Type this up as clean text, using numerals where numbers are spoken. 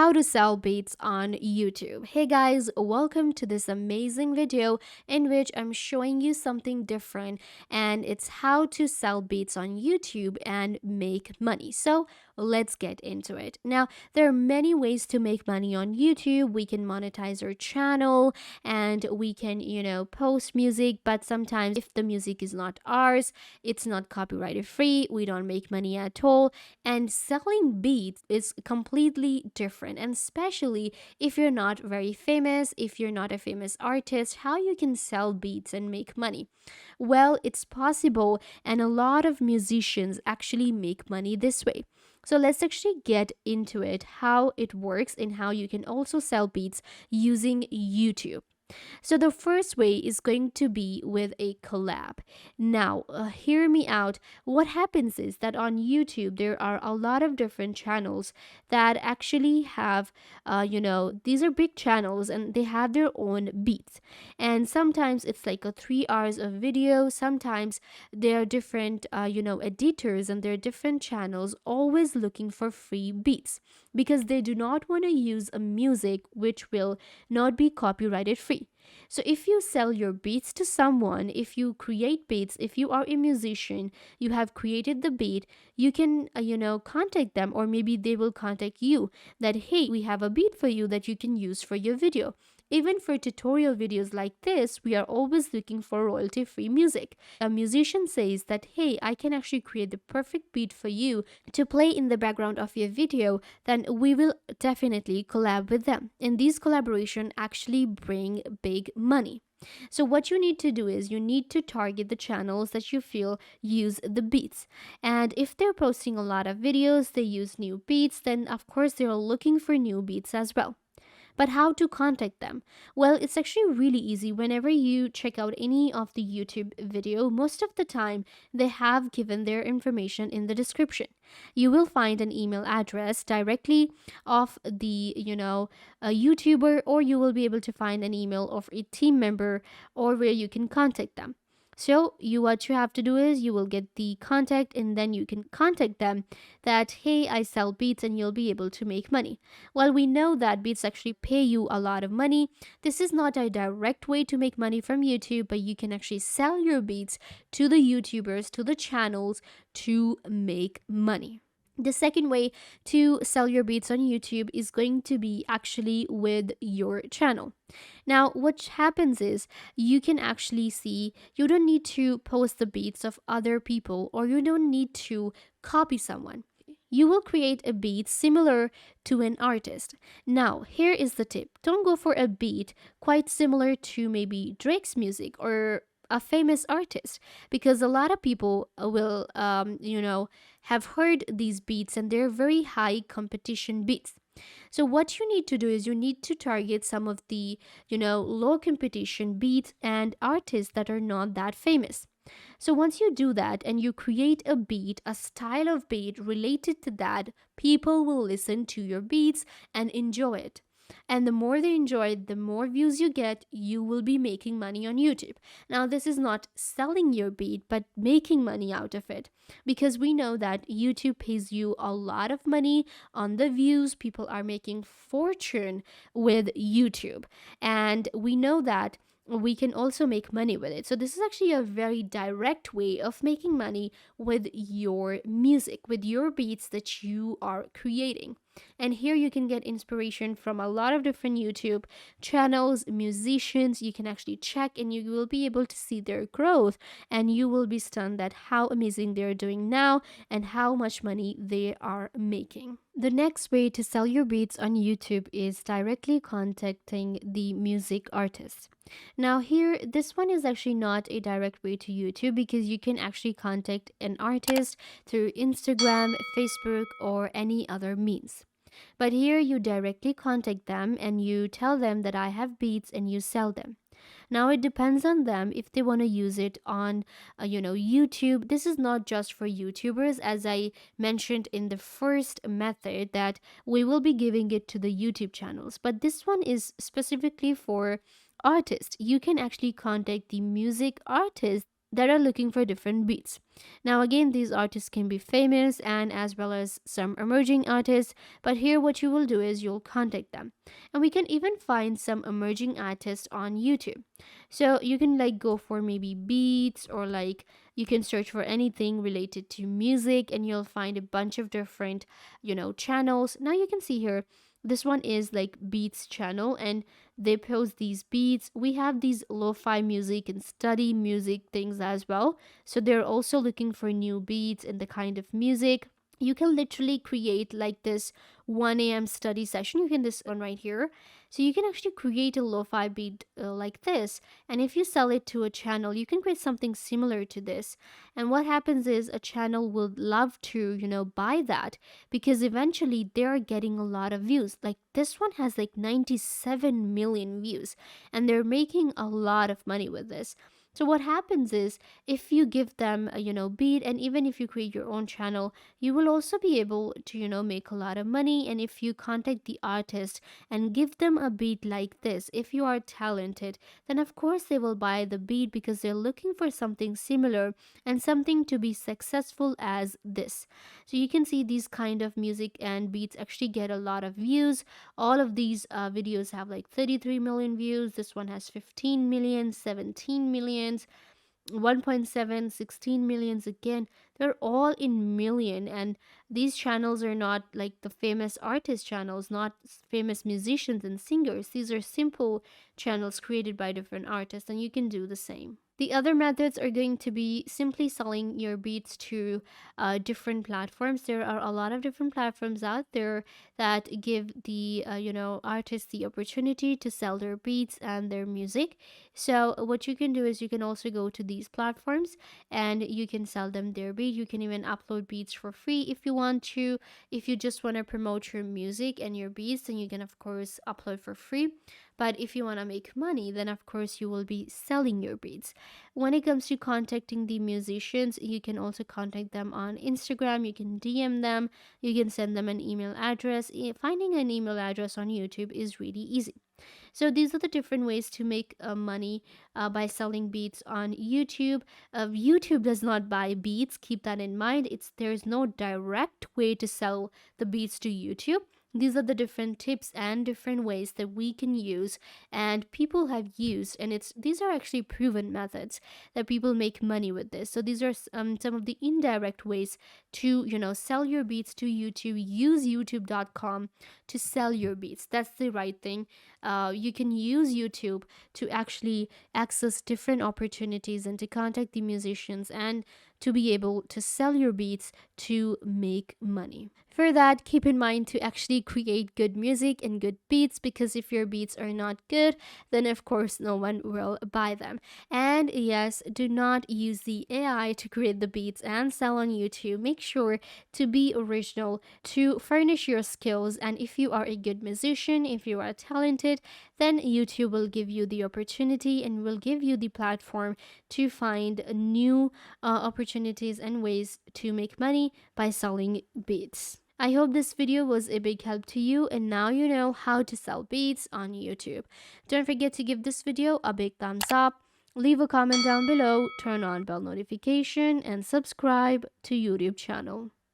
how to sell beats on YouTube. Hey guys, welcome to this amazing video in which I'm showing you something different, and it's how to sell beats on YouTube and make money. So let's get into it. Now, there are many ways to make money on YouTube. We can monetize our channel and we can, post music, but sometimes if the music is not ours, it's not copyrighted free, we don't make money at all. And selling beats is completely different, and especially if you're not very famous, if you're not a famous artist, how you can sell beats and make money. Well, it's possible, and a lot of musicians actually make money this way. So let's actually get into it, how it works and how you can also sell beats using YouTube. So the first way is going to be with a collab. Now, hear me out. What happens is that on YouTube, there are a lot of different channels that actually have, these are big channels and they have their own beats. And sometimes it's like a 3 hours of video. Sometimes there are different, editors, and there are different channels always looking for free beats because they do not want to use a music which will not be copyrighted free. So if you sell your beats to someone, if you create beats, if you are a musician, you have created the beat, you can, contact them, or maybe they will contact you that, hey, we have a beat for you that you can use for your video. Even for tutorial videos like this, we are always looking for royalty free music. A musician says that, hey, I can actually create the perfect beat for you to play in the background of your video, then we will definitely collab with them. And these collaboration actually bring big money. So what you need to do is you need to target the channels that you feel use the beats. And if they're posting a lot of videos, they use new beats, then of course they're looking for new beats as well. But how to contact them? Well, it's actually really easy. Whenever you check out any of the YouTube video, most of the time they have given their information in the description. You will find an email address directly of the, a YouTuber, or you will be able to find an email of a team member or where you can contact them. So what you have to do is you will get the contact, and then you can contact them that, hey, I sell beats, and you'll be able to make money. Well, we know that beats actually pay you a lot of money. This is not a direct way to make money from YouTube, but you can actually sell your beats to the YouTubers, to the channels, to make money. The second way to sell your beats on YouTube is going to be actually with your channel. Now, what happens is you can actually see you don't need to post the beats of other people, or you don't need to copy someone. You will create a beat similar to an artist. Now, here is the tip. Don't go for a beat quite similar to maybe Drake's music or a famous artist, because a lot of people will have heard these beats, and they're very high competition beats. So what you need to do is you need to target some of the low competition beats and artists that are not that famous. So once you do that and you create a beat, a style of beat related to that, people will listen to your beats and enjoy it. And the more they enjoy it, the more views you get, you will be making money on YouTube. Now, this is not selling your beat, but making money out of it. Because we know that YouTube pays you a lot of money on the views. People are making fortune with YouTube. And we know that we can also make money with it. So this is actually a very direct way of making money with your music, with your beats that you are creating. And here you can get inspiration from a lot of different YouTube channels, musicians. You can actually check, and you will be able to see their growth, and you will be stunned at how amazing they're doing now and how much money they are making. The next way to sell your beats on YouTube is directly contacting the music artist. Now here, this one is actually not a direct way to YouTube, because you can actually contact an artist through Instagram, Facebook, or any other means. But here you directly contact them and you tell them that I have beats, and you sell them. Now it depends on them if they want to use it on YouTube. This is not just for YouTubers, as I mentioned in the first method, that we will be giving it to the YouTube channels, but this one is specifically for artists. You can actually contact the music artists that are looking for different beats. Now, again, these artists can be famous and as well as some emerging artists, but here what you will do is you'll contact them. And we can even find some emerging artists on YouTube. So you can like go for maybe beats or like you can search for anything related to music and you'll find a bunch of different, channels. Now you can see here this one is like beats channel and they post these beats. We have these lo-fi music and study music things as well, so they're also looking for new beats and the kind of music. You can literally create like this 1 a.m. study session. You can this one right here. So you can actually create a lo-fi beat like this. And if you sell it to a channel, you can create something similar to this. And what happens is a channel will love to, buy that because eventually they're getting a lot of views. Like this one has like 97 million views and they're making a lot of money with this. So what happens is if you give them a beat, and even if you create your own channel, you will also be able to make a lot of money. And if you contact the artist and give them a beat like this, if you are talented, then of course they will buy the beat because they're looking for something similar and something to be successful as this. So you can see these kind of music and beats actually get a lot of views. All of these videos have like 33 million views. This one has 15 million, 17 millions, 1.7, 16 millions. Again, they're all in million, and these channels are not like the famous artist channels, not famous musicians and singers. These are simple channels created by different artists, and you can do the same. The other methods are going to be simply selling your beats to different platforms. There are a lot of different platforms out there that give the artists the opportunity to sell their beats and their music. So what you can do is you can also go to these platforms and you can sell them their beat. You can even upload beats for free if you want to. If you just want to promote your music and your beats, then you can of course upload for free. But if you want to make money, then of course you will be selling your beats. When it comes to contacting the musicians, you can also contact them on Instagram. You can DM them. You can send them an email address. Finding an email address on YouTube is really easy. So these are the different ways to make money by selling beats on YouTube. YouTube does not buy beats. Keep that in mind. There's no direct way to sell the beats to YouTube. These are the different tips and different ways that we can use and people have used, and these are actually proven methods that people make money with this. So these are some of the indirect ways to sell your beats to YouTube. Use youtube.com to sell your beats. That's the right thing. You can use YouTube to actually access different opportunities and to contact the musicians and to be able to sell your beats to make money. For that, keep in mind to actually create good music and good beats, because if your beats are not good, then of course no one will buy them. And yes, do not use the AI to create the beats and sell on YouTube. Make sure to be original, to furnish your skills, and if you are a good musician, if you are talented, then YouTube will give you the opportunity and will give you the platform to find new opportunities and ways to make money by selling beats. I hope this video was a big help to you, and now you know how to sell beats on YouTube. Don't forget to give this video a big thumbs up, leave a comment down below, turn on bell notification, and subscribe to YouTube channel.